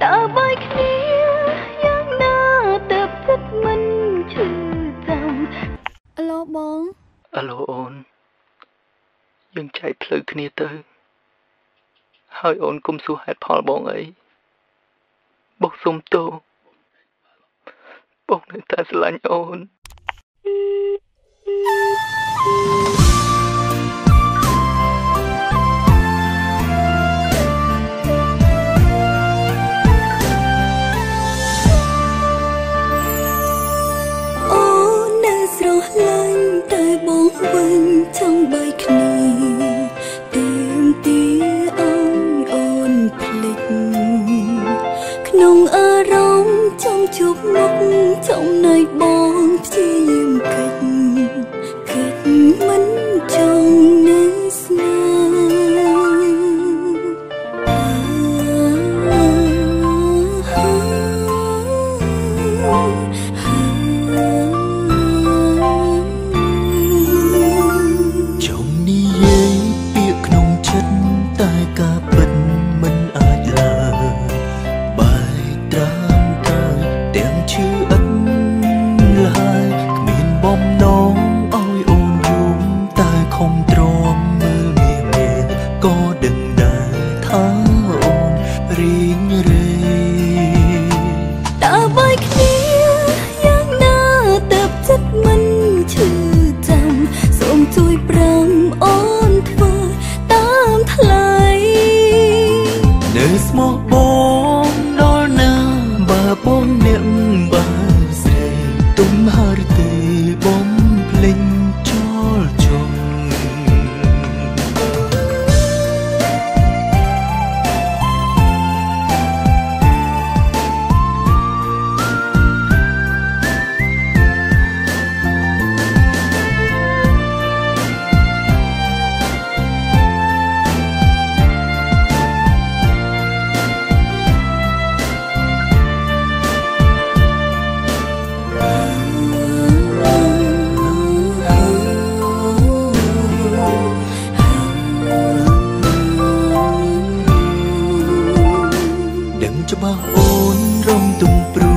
តើបីគ្នាយ៉ាងណាទៅពិតមិនឈឺចាំអាឡូបងអាឡូអូនយើងចែកផ្លូវគ្នាទៅហើយអូនកុំសួរហេតុផលបងអីបងសុំទោសបងនៅតែស្រឡាញ់អូនវិញចង់បីគ្នាទៀមទាឲ្យអូនភ្លេចក្នុងអារម្មណ៍ចង់ជួបមុខចំណៃបងព្យាយាមកិច្ចមិនចង់នៅស្នេច្បាស់អូនរំទុំព្រួ